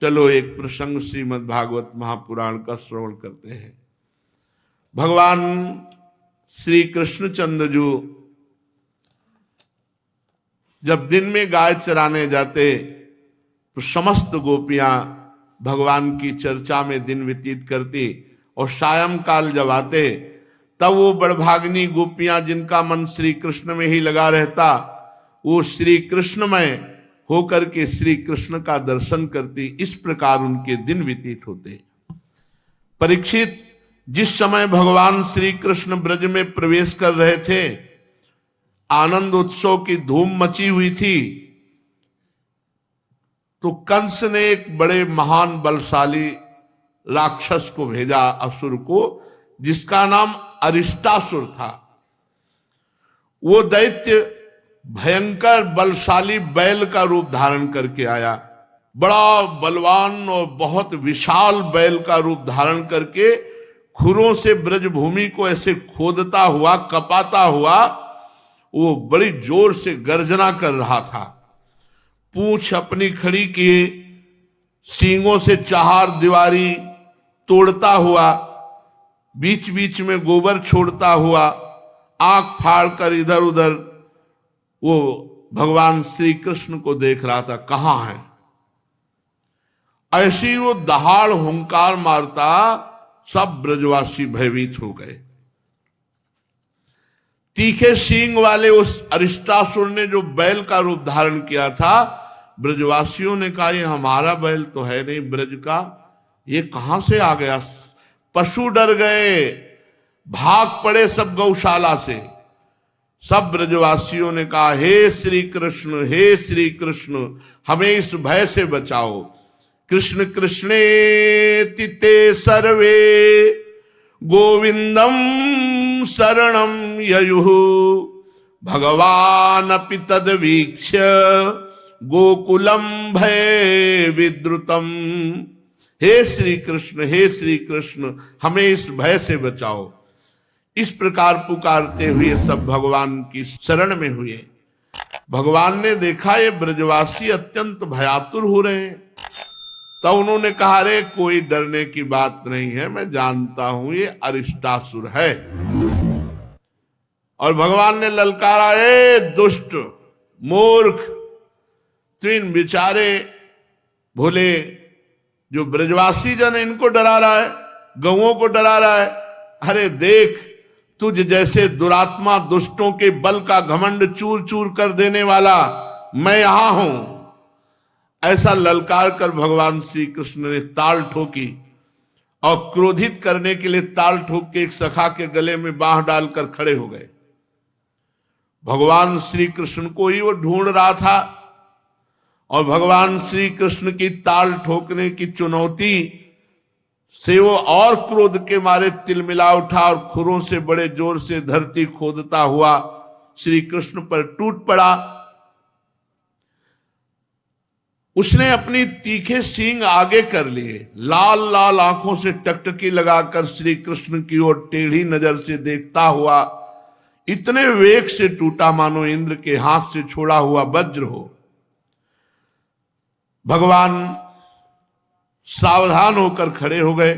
चलो एक प्रसंग श्रीमद् भागवत महापुराण का श्रवण करते हैं। भगवान श्री कृष्णचंद्र जो जब दिन में गाय चराने जाते तो समस्त गोपियां भगवान की चर्चा में दिन व्यतीत करती, और सायंकाल जब आते तब वो बड़भागिनी गोपियां जिनका मन श्री कृष्ण में ही लगा रहता, वो श्री कृष्णमय होकर के श्री कृष्ण का दर्शन करती। इस प्रकार उनके दिन व्यतीत होते। परीक्षित, जिस समय भगवान श्री कृष्ण ब्रज में प्रवेश कर रहे थे, आनंद उत्सव की धूम मची हुई थी, तो कंस ने एक बड़े महान बलशाली राक्षस को भेजा, असुर को, जिसका नाम अरिष्टासुर था। वो दैत्य भयंकर बलशाली बैल का रूप धारण करके आया। बड़ा बलवान और बहुत विशाल बैल का रूप धारण करके खुरों से ब्रजभूमि को ऐसे खोदता हुआ, कपाता हुआ, वो बड़ी जोर से गर्जना कर रहा था। पूंछ अपनी खड़ी किए, सींगों से चार दीवारी तोड़ता हुआ, बीच बीच में गोबर छोड़ता हुआ, आंख फाड़ कर इधर उधर वो भगवान श्री कृष्ण को देख रहा था, कहां है। ऐसी वो दहाड़ हुंकार मारता, सब ब्रजवासी भयभीत हो गए। तीखे सींग वाले उस अरिष्टासुर ने जो बैल का रूप धारण किया था, ब्रजवासियों ने कहा ये हमारा बैल तो है नहीं ब्रज का, ये कहां से आ गया। पशु डर गए, भाग पड़े सब गौशाला से। सब ब्रजवासियों ने कहा हे श्री कृष्ण, हे श्री कृष्ण, हमें इस भय से बचाओ। कृष्ण कृष्णेति ते सर्वे गोविंदम शरणं ययुः भगवान अपि तद्वीक्ष्य गोकुलम भय विद्रुतम। हे श्री कृष्ण, हे श्री कृष्ण, हमें इस भय से बचाओ। इस प्रकार पुकारते हुए सब भगवान की शरण में हुए। भगवान ने देखा ये ब्रजवासी अत्यंत भयातुर हो रहे हैं, तो उन्होंने कहा रे कोई डरने की बात नहीं है, मैं जानता हूं ये अरिष्टासुर है। और भगवान ने ललकारा, ए दुष्ट मूर्ख, तो इन बेचारे भोले जो ब्रजवासी जन इनको डरा रहा है, गौओं को डरा रहा है। अरे देख, तुझ जैसे दुरात्मा दुष्टों के बल का घमंड चूर चूर कर देने वाला मैं यहां हूं। ऐसा ललकार कर भगवान श्री कृष्ण ने ताल ठोकी, और क्रोधित करने के लिए ताल ठोक के एक सखा के गले में बांह डालकर खड़े हो गए। भगवान श्री कृष्ण को ही वो ढूंढ रहा था, और भगवान श्री कृष्ण की ताल ठोकने की चुनौती से वो और क्रोध के मारे तिलमिला उठा, और खुरों से बड़े जोर से धरती खोदता हुआ श्री कृष्ण पर टूट पड़ा। उसने अपनी तीखे सींग आगे कर लिए, लाल लाल आंखों से टकटकी लगाकर श्री कृष्ण की ओर टेढ़ी नजर से देखता हुआ इतने वेग से टूटा मानो इंद्र के हाथ से छोड़ा हुआ वज्र हो। भगवान सावधान होकर खड़े हो गए।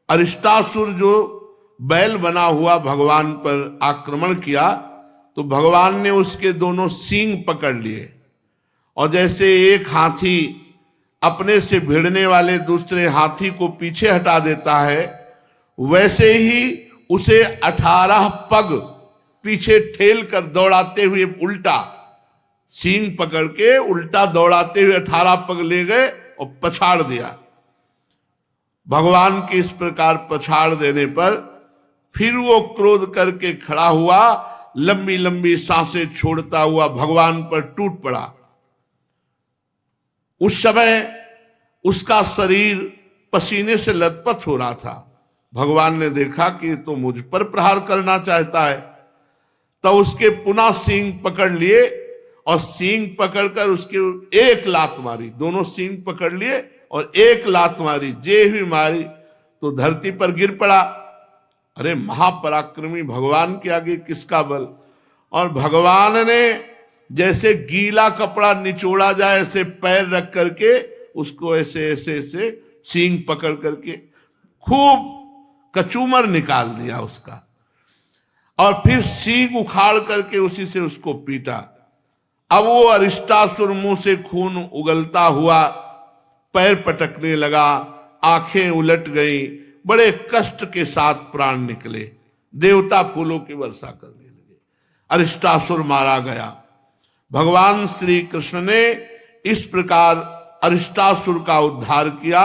अरिष्टासुर जो बैल बना हुआ भगवान पर आक्रमण किया, तो भगवान ने उसके दोनों सींग पकड़ लिए, और जैसे एक हाथी अपने से भिड़ने वाले दूसरे हाथी को पीछे हटा देता है, वैसे ही उसे 18 पग पीछे ठेल कर दौड़ाते हुए उल्टा सींग पकड़ के उल्टा दौड़ाते हुए 18 पग ले गए और पछाड़ दिया। भगवान के इस प्रकार पछाड़ देने पर फिर वो क्रोध करके खड़ा हुआ, लंबी लंबी सांसें छोड़ता हुआ भगवान पर टूट पड़ा। उस समय उसका शरीर पसीने से लथपथ हो रहा था। भगवान ने देखा कि तो मुझ पर प्रहार करना चाहता है, तो उसके पुनः सींग पकड़ लिए, और सींग पकड़कर उसके एक लात मारी। दोनों सींग पकड़ लिए और एक लात मारी, जे हुई मारी तो धरती पर गिर पड़ा। अरे महापराक्रमी भगवान के आगे किसका बल। और भगवान ने जैसे गीला कपड़ा निचोड़ा जाए ऐसे पैर रख करके उसको ऐसे ऐसे ऐसे सींग पकड़ करके खूब कचूमर निकाल दिया उसका, और फिर सींग उखाड़ करके उसी से उसको पीटा। अब वो अरिष्टासुर मुंह से खून उगलता हुआ पैर पटकने लगा, आंखें उलट गई, बड़े कष्ट के साथ प्राण निकले, देवता फूलों की वर्षा करने लगे, अरिष्टासुर मारा गया। भगवान श्री कृष्ण ने इस प्रकार अरिष्टासुर का उद्धार किया।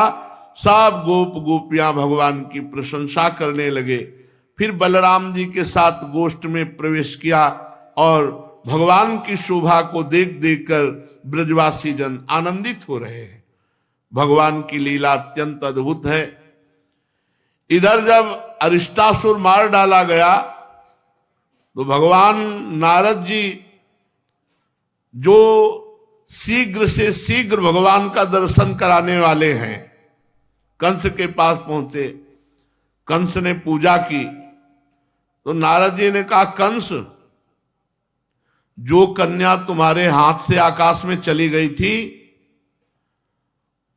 सब गोप गोपियां भगवान की प्रशंसा करने लगे। फिर बलराम जी के साथ गोष्ठ में प्रवेश किया और भगवान की शोभा को देख देख कर ब्रजवासी जन आनंदित हो रहे हैं। भगवान की लीला अत्यंत अद्भुत है। इधर जब अरिष्टासुर मार डाला गया तो भगवान नारद जी जो शीघ्र से शीघ्र भगवान का दर्शन कराने वाले हैं, कंस के पास पहुंचे। कंस ने पूजा की तो नारद जी ने कहा, कंस, जो कन्या तुम्हारे हाथ से आकाश में चली गई थी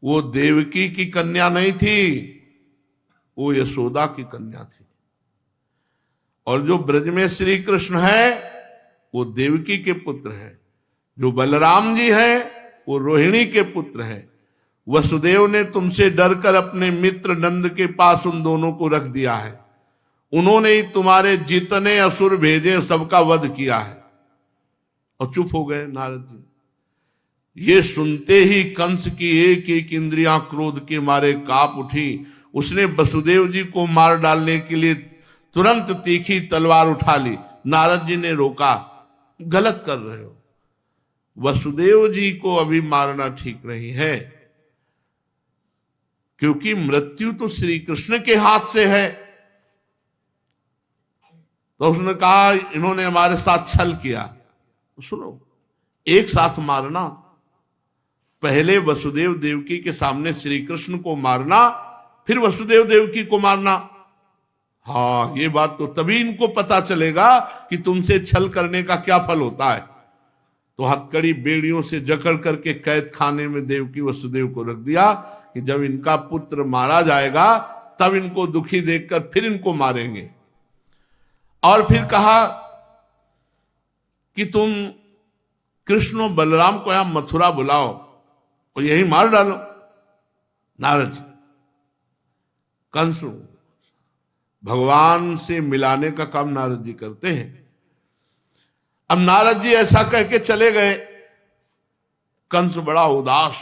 वो देवकी की कन्या नहीं थी, वो यशोदा की कन्या थी। और जो ब्रज में श्री कृष्ण है वो देवकी के पुत्र है, जो बलराम जी हैं वो रोहिणी के पुत्र हैं। वसुदेव ने तुमसे डरकर अपने मित्र नंद के पास उन दोनों को रख दिया है। उन्होंने ही तुम्हारे जितने असुर भेजे सबका वध किया है। और चुप हो गए नारद जी। ये सुनते ही कंस की एक एक इंद्रियां क्रोध के मारे कांप उठी। उसने वसुदेव जी को मार डालने के लिए तुरंत तीखी तलवार उठा ली। नारद जी ने रोका, गलत कर रहे हो, वसुदेव जी को अभी मारना ठीक नहीं है, क्योंकि मृत्यु तो श्री कृष्ण के हाथ से है। तो उसने कहा इन्होंने हमारे साथ छल किया। तो सुनो, एक साथ मारना, पहले वसुदेव देवकी के सामने श्री कृष्ण को मारना, फिर वसुदेव देवकी को मारना। हाँ, ये बात तो तभी इनको पता चलेगा कि तुमसे छल करने का क्या फल होता है। तो हथकड़ी बेड़ियों से जकड़ करके कैद खाने में देवकी वसुदेव को रख दिया कि जब इनका पुत्र मारा जाएगा तब इनको दुखी देखकर फिर इनको मारेंगे। और फिर कहा कि तुम कृष्ण और बलराम को यहां मथुरा बुलाओ और यही मार डालो। नारद जी, कंस भगवान से मिलाने का काम नारद जी करते हैं। अब नारद जी ऐसा कह के चले गए। कंस बड़ा उदास।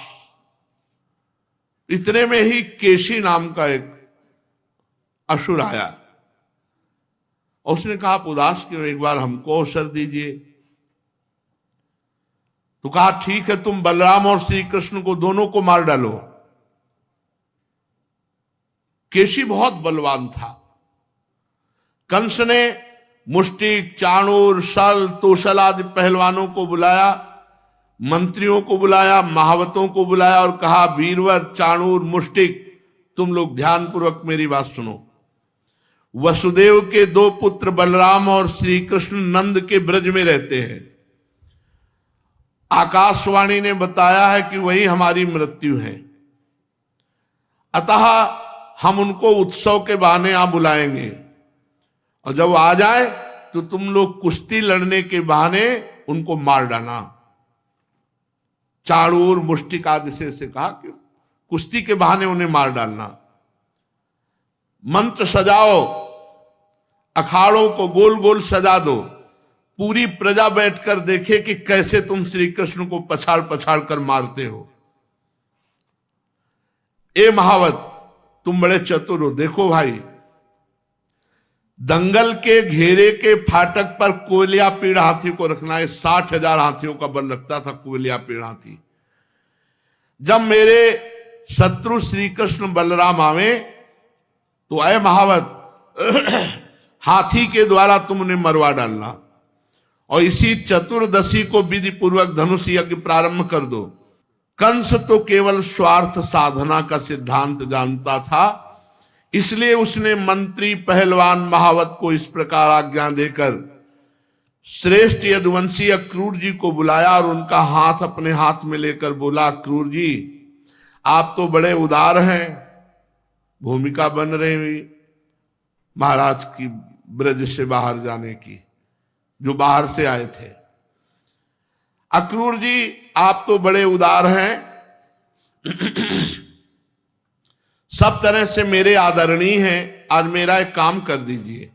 इतने में ही केशी नाम का एक असुर आया और उसने कहा, आप उदास क्यों, एक बार हमको अवसर दीजिए। तो कहा, ठीक है, तुम बलराम और श्री कृष्ण को दोनों को मार डालो। केशी बहुत बलवान था। कंस ने मुष्टिक, चाणूर, सल, तोशल आदि पहलवानों को बुलाया, मंत्रियों को बुलाया, महावतों को बुलाया और कहा, वीरवर, चाणूर, मुष्टिक, तुम लोग ध्यानपूर्वक मेरी बात सुनो। वसुदेव के दो पुत्र बलराम और श्री कृष्ण नंद के ब्रज में रहते हैं। आकाशवाणी ने बताया है कि वही हमारी मृत्यु है, अतः हम उनको उत्सव के बहाने यहां बुलाएंगे और जब आ जाए तो तुम लोग कुश्ती लड़ने के बहाने उनको मार डालना। चाणूर, मुष्टिक आदि से कहा कि कुश्ती के बहाने उन्हें मार डालना। मंत्र सजाओ, अखाड़ों को गोल गोल सजा दो, पूरी प्रजा बैठकर देखे कि कैसे तुम श्री कृष्ण को पछाड़ पछाड़ कर मारते हो। ए महावत, तुम बड़े चतुर हो, देखो भाई, दंगल के घेरे के फाटक पर कोयलिया पीड़ हाथी को रखना है। 60,000 हाथियों का बल लगता था कोयलिया पीड़ हाथी। जब मेरे शत्रु श्री कृष्ण बलराम आवे तो अय महावत, हाथी के द्वारा तुम उन्हें मरवा डालना और इसी चतुर्दशी को विधि पूर्वक धनुष यज्ञ प्रारंभ कर दो। कंस तो केवल स्वार्थ साधना का सिद्धांत जानता था, इसलिए उसने मंत्री, पहलवान, महावत को इस प्रकार आज्ञा देकर श्रेष्ठ यदुवंशी अक्रूर जी को बुलाया और उनका हाथ अपने हाथ में लेकर बोला, अक्रूर जी, आप तो बड़े उदार हैं। भूमिका बन रही हुई महाराज की ब्रज से बाहर जाने की, जो बाहर से आए थे। अक्रूर जी आप तो बड़े उदार हैं, सब तरह से मेरे आदरणीय हैं, आज मेरा एक काम कर दीजिए।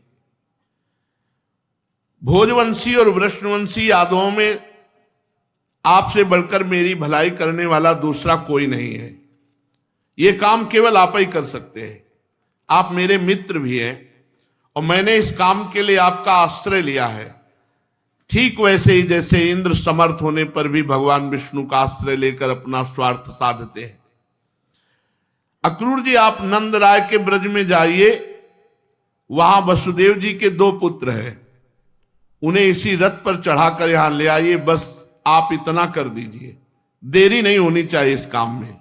भोजवंशी और वृष्णवंशी यादवों में आपसे बढ़कर मेरी भलाई करने वाला दूसरा कोई नहीं है। यह काम केवल आप ही कर सकते हैं। आप मेरे मित्र भी हैं और मैंने इस काम के लिए आपका आश्रय लिया है। ठीक वैसे ही जैसे इंद्र समर्थ होने पर भी भगवान विष्णु का आश्रय लेकर अपना स्वार्थ साधते हैं। अक्रूर जी आप नंद राय के ब्रज में जाइए, वहां वसुदेव जी के 2 पुत्र हैं, उन्हें इसी रथ पर चढ़ाकर यहां ले आइए। बस आप इतना कर दीजिए, देरी नहीं होनी चाहिए इस काम में।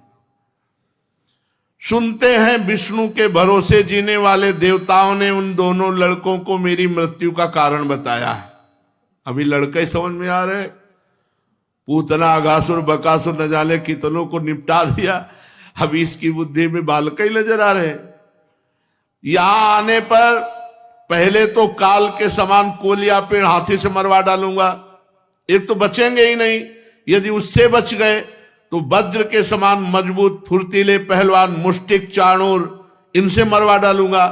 सुनते हैं विष्णु के भरोसे जीने वाले देवताओं ने उन दोनों लड़कों को मेरी मृत्यु का कारण बताया है। अभी लड़के समझ में आ रहे, पूतना अघासुर बकासुर न जाने कितनों को निपटा दिया, अभी इसकी बुद्धि में बालक ही नजर आ रहे। यहां आने पर पहले तो काल के समान कोलिया पेड़ हाथी से मरवा डालूंगा, एक तो बचेंगे ही नहीं। यदि उससे बच गए तो वज्र के समान मजबूत फुर्तीले पहलवान मुष्टिक चाणूर, इनसे मरवा डालूंगा।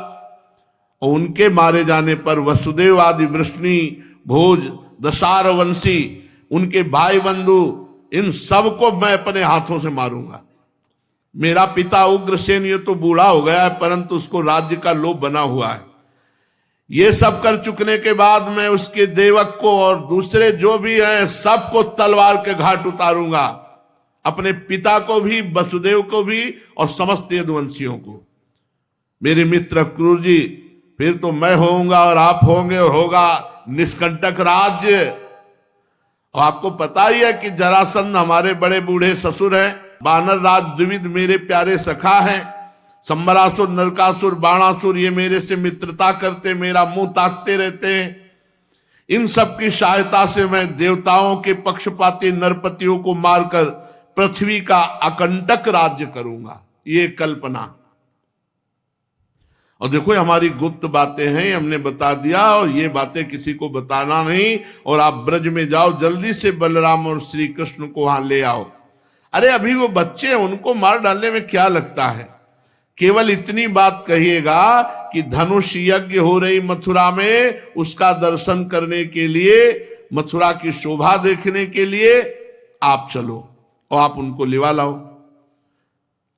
और उनके मारे जाने पर वसुदेव आदि वृष्णि भोज दशार वंशी, उनके भाई बंधु, इन सबको मैं अपने हाथों से मारूंगा। मेरा पिता उग्रसेन ये तो बूढ़ा हो गया है, परंतु उसको राज्य का लोभ बना हुआ है। ये सब कर चुकने के बाद मैं उसके देवक को और दूसरे जो भी हैं सबको तलवार के घाट उतारूंगा, अपने पिता को भी, वसुदेव को भी और समस्त यदुवंशियों को। मेरे मित्र अक्रूर जी, फिर तो मैं होऊंगा और आप होंगे और होगा निष्कंटक राज्य। और आपको पता ही है कि जरासंध हमारे बड़े बूढ़े ससुर हैं, वानर राज द्विविध मेरे प्यारे सखा हैं, संबरासुर नरकासुर बाणासुर ये मेरे से मित्रता करते, मेरा मुंह ताकते रहते हैं। इन सब की सहायता से मैं देवताओं के पक्षपाती नरपतियों को मारकर पृथ्वी का अकंटक राज्य करूंगा। ये कल्पना। और देखो हमारी गुप्त बातें हैं, हमने बता दिया, और ये बातें किसी को बताना नहीं। और आप ब्रज में जाओ, जल्दी से बलराम और श्री कृष्ण को वहां ले आओ। अरे अभी वो बच्चे, उनको मार डालने में क्या लगता है। केवल इतनी बात कहिएगा कि धनुष यज्ञ हो रही मथुरा में, उसका दर्शन करने के लिए, मथुरा की शोभा देखने के लिए आप चलो और आप उनको लिवा लाओ।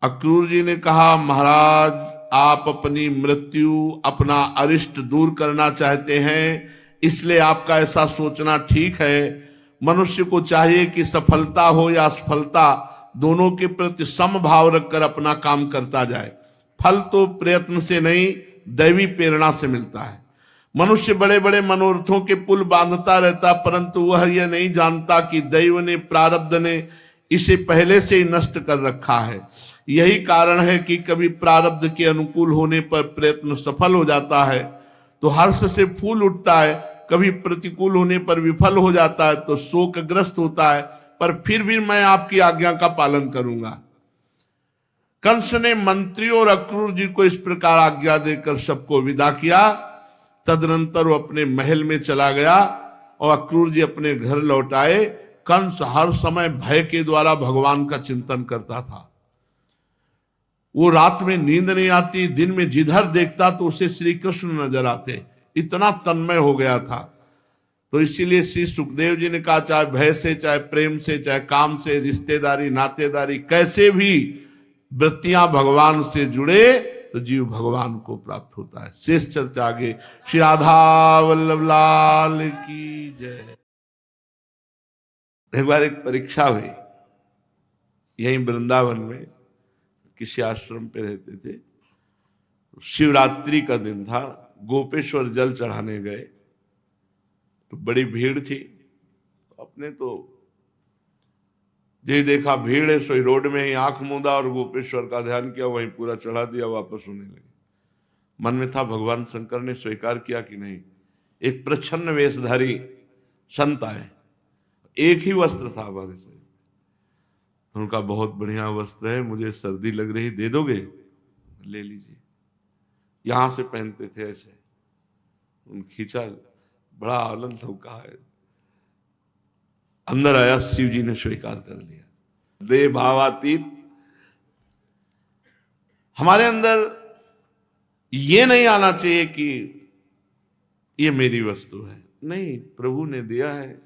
अक्रूर जी ने कहा, महाराज आप अपनी मृत्यु, अपना अरिष्ट दूर करना चाहते हैं, इसलिए आपका ऐसा सोचना ठीक है। मनुष्य को चाहिए कि सफलता हो या असफलता, दोनों के प्रति समभाव रखकर अपना काम करता जाए। फल तो प्रयत्न से नहीं, दैवी प्रेरणा से मिलता है। मनुष्य बड़े बड़े मनोरथों के पुल बांधता रहता, परंतु वह यह नहीं जानता कि दैव ने, प्रारब्ध ने इसे पहले से ही नष्ट कर रखा है। यही कारण है कि कभी प्रारब्ध के अनुकूल होने पर प्रयत्न सफल हो जाता है तो हर्ष से फूल उठता है, कभी प्रतिकूल होने पर विफल हो जाता है तो शोकग्रस्त होता है, पर फिर भी मैं आपकी आज्ञा का पालन करूंगा। कंस ने मंत्रियों और अक्रूर जी को इस प्रकार आज्ञा देकर सबको विदा किया। तदनंतर वो अपने महल में चला गया और अक्रूर जी अपने घर लौट आए। कंस हर समय भय के द्वारा भगवान का चिंतन करता था। वो रात में नींद नहीं आती, दिन में जिधर देखता तो उसे श्री कृष्ण नजर आते, इतना तन्मय हो गया था। तो इसीलिए श्री सुखदेव जी ने कहा, चाहे भय से, चाहे प्रेम से, चाहे काम से, रिश्तेदारी, नातेदारी, कैसे भी वृत्तियां भगवान से जुड़े तो जीव भगवान को प्राप्त होता है। शेष चर्चा आगे। श्री राधा वल्लभ लाल की जय। एक बार एक परीक्षा हुई, यहीं वृंदावन में किसी आश्रम पे रहते थे। शिवरात्रि का दिन था, गोपेश्वर जल चढ़ाने गए तो बड़ी भीड़ थी। अपने तो ये देखा भीड़ है, सोई रोड में ही आंख मूंदा और गोपेश्वर का ध्यान किया, वहीं पूरा चढ़ा दिया, वापस होने लगे। मन में था भगवान शंकर ने स्वीकार किया कि नहीं। एक प्रच्छन्न वेशधारी संत आए, एक ही वस्त्र था हमारे से। उनका बहुत बढ़िया वस्त्र है, मुझे सर्दी लग रही, दे दोगे? ले लीजिए। यहां से पहनते थे ऐसे, उन खींचा, बड़ा आनंद हो, कहा है अंदर आया, शिव जी ने स्वीकार कर लिया। देह भावातीत। हमारे अंदर ये नहीं आना चाहिए कि ये मेरी वस्तु है, नहीं, प्रभु ने दिया है।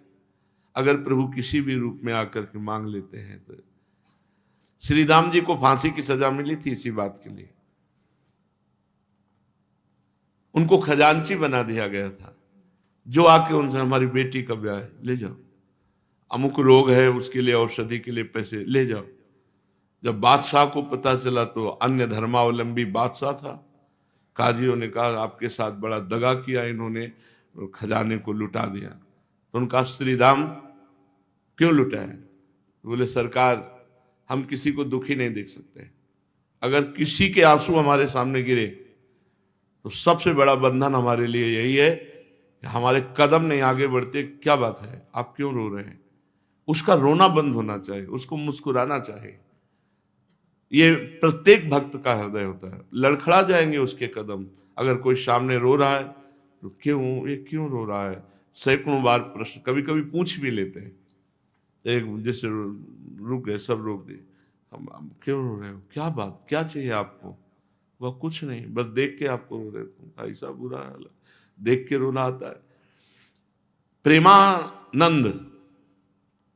अगर प्रभु किसी भी रूप में आकर के मांग लेते हैं तो श्री राम जी को फांसी की सजा मिली थी इसी बात के लिए। उनको खजांची बना दिया गया था, जो आके उनसे हमारी बेटी का ब्याह है, ले जाओ, अमुक रोग है उसके लिए औषधि के लिए पैसे ले जाओ। जब बादशाह को पता चला तो अन्य धर्मावलंबी बादशाह था, काजियों ने कहा आपके साथ बड़ा दगा किया इन्होंने, खजाने को लुटा दिया। तो उनका श्री राम क्यों लुटाया? बोले सरकार, हम किसी को दुखी नहीं देख सकते, अगर किसी के आंसू हमारे सामने गिरे तो सबसे बड़ा बंधन हमारे लिए यही है कि हमारे कदम नहीं आगे बढ़ते। क्या बात है, आप क्यों रो रहे हैं? उसका रोना बंद होना चाहिए, उसको मुस्कुराना चाहिए। ये प्रत्येक भक्त का हृदय होता है। लड़खड़ा जाएंगे उसके कदम। अगर कोई सामने रो रहा है तो क्यों, ये क्यों रो रहा है? सैकड़ों बार प्रश्न, कभी कभी पूछ भी लेते हैं। एक जैसे रुक गए, सब रोक दिए, हम क्यों रो रहे हो, क्या बात, क्या चाहिए आपको? वह कुछ नहीं, बस देख के आपको रो रहे थे। ऐसा बुरा हाल, देख के रोना आता है। प्रेमानंद,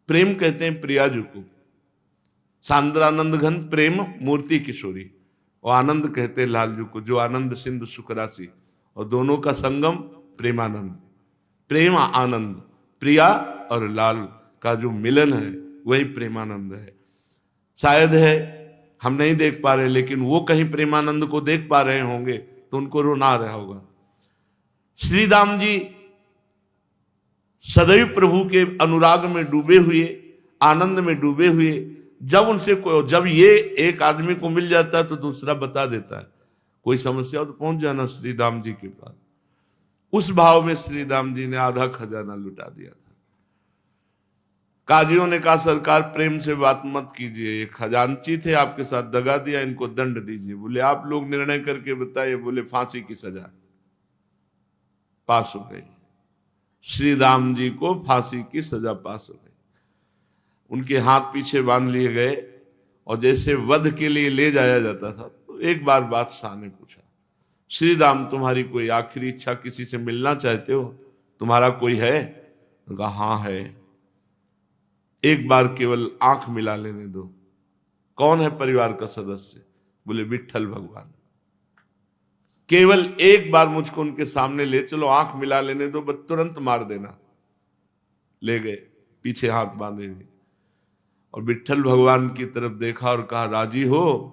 प्रेम कहते हैं प्रियाजू को, सांद्रानंद घन प्रेम मूर्ति किशोरी, और आनंद कहते हैं लालजू को, जो आनंद सिंधु सुखरासी, और दोनों का संगम प्रेमानंद। प्रेम आनंद, प्रिया और लाल का जो मिलन है वही प्रेमानंद है। शायद है हम नहीं देख पा रहे, लेकिन वो कहीं प्रेमानंद को देख पा रहे होंगे तो उनको रोना आ रहा होगा। श्री राम जी सदैव प्रभु के अनुराग में डूबे हुए, आनंद में डूबे हुए, जब ये एक आदमी को मिल जाता है तो दूसरा बता देता है, कोई समस्या हो तो पहुंच जाना श्री राम जी के पास। उस भाव में श्री राम जी ने आधा खजाना लुटा दिया था। काजियों ने कहा सरकार प्रेम से बात मत कीजिए, ये खजांची थे, आपके साथ दगा दिया, इनको दंड दीजिए। बोले आप लोग निर्णय करके बताइए। बोले फांसी की सजा पास हो गई, श्री राम जी को फांसी की सजा पास हो गई। उनके हाथ पीछे बांध लिए गए और जैसे वध के लिए ले जाया जाता था तो एक बार बादशाह ने पूछा, श्री राम तुम्हारी कोई आखिरी इच्छा, किसी से मिलना चाहते हो, तुम्हारा कोई है? कहा हाँ है, एक बार केवल आंख मिला लेने दो। कौन है परिवार का सदस्य? बोले विट्ठल भगवान। केवल एक बार मुझको उनके सामने ले चलो, आंख मिला लेने दो, बस तुरंत मार देना। ले गए, पीछे हाथ बांधे हुए, और विट्ठल भगवान की तरफ देखा और कहा राजी हो?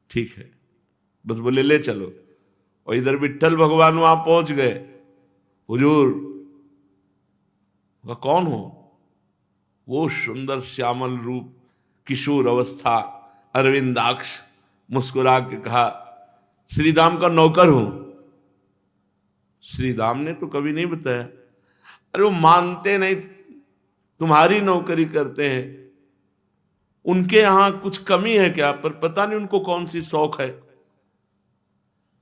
ठीक है, बस बोले ले चलो। और इधर विट्ठल भगवान वहां पहुंच गए। हुजूर, वह कौन हो? वो सुंदर श्यामल रूप, किशोर अवस्था, अरविंदाक्ष, मुस्कुरा के कहा श्री राम का नौकर हूं। श्री राम ने तो कभी नहीं बताया। अरे वो मानते नहीं, तुम्हारी नौकरी करते हैं, उनके यहां कुछ कमी है क्या? पर पता नहीं उनको कौन सी शौक है।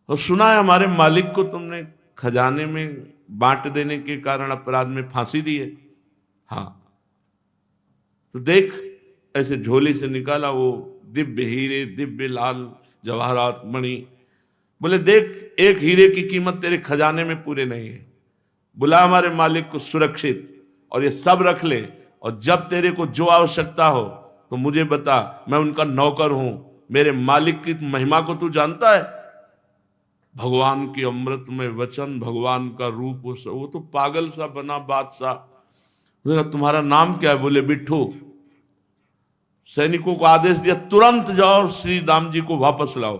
और सुना है हमारे मालिक को तुमने खजाने में बांट देने के कारण अपराध में फांसी दी है। हाँ, तो देख, ऐसे झोली से निकाला वो दिव्य हीरे, दिव्य लाल जवाहरात मणि। बोले देख, एक हीरे की कीमत तेरे खजाने में पूरे नहीं है। बुला हमारे मालिक को सुरक्षित, और ये सब रख ले, और जब तेरे को जो आवश्यकता हो तो मुझे बता, मैं उनका नौकर हूं। मेरे मालिक की महिमा को तू जानता है? भगवान की अमृत में वचन, भगवान का रूप, वो तो पागल सा बना बादशाह। तुम्हारा नाम क्या है? बोले बिट्ठू। सैनिकों को आदेश दिया तुरंत जाओ श्री राम जी को वापस लाओ।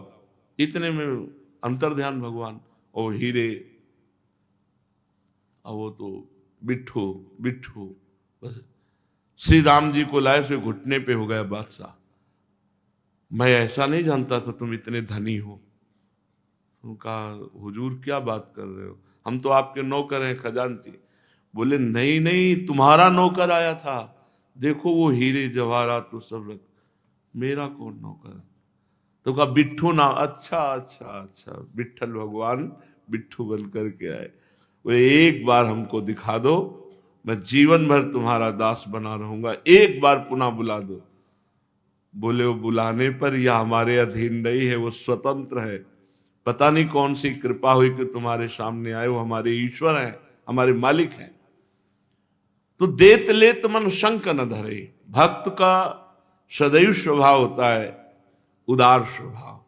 इतने में अंतर्ध्यान भगवान, और हीरे, और वो तो बिट्ठू बिट्ठू, बस श्री राम जी को लाए, से घुटने पे हो गया बादशाह। मैं ऐसा नहीं जानता था तुम इतने धनी हो। उनका हुजूर क्या बात कर रहे हो, हम तो आपके नौकर हैं खजांची। बोले नहीं नहीं, तुम्हारा नौकर आया था, देखो वो हीरे जवाहरात तो सब रख, मेरा कौन नौकर। तो कहा बिट्ठू ना, अच्छा अच्छा अच्छा, विट्ठल भगवान बिट्ठू बन करके आए। वो एक बार हमको दिखा दो, मैं जीवन भर तुम्हारा दास बना रहूंगा, एक बार पुनः बुला दो। बोले वो बुलाने पर यह हमारे अधीन नहीं है, वो स्वतंत्र है। पता नहीं कौन सी कृपा हुई कि तुम्हारे सामने आए, वो हमारे ईश्वर हैं, हमारे मालिक हैं। तो देत लेत मन शंक न धरे। भक्त का सदैव स्वभाव होता है उदार स्वभाव।